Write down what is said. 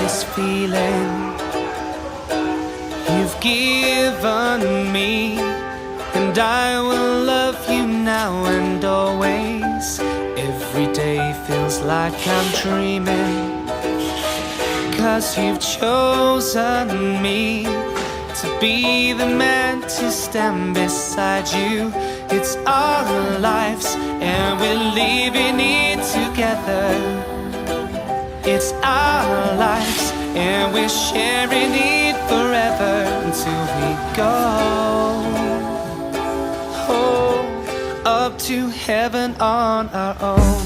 this feeling you've given me, and I will love you now and always. Every day feels like I'm dreaming, 'cause you've chosen me to be the man to stand beside you. It's our lives and we're living it together. It's our lives and we're sharing it forever until we go, oh, up to heaven on our own.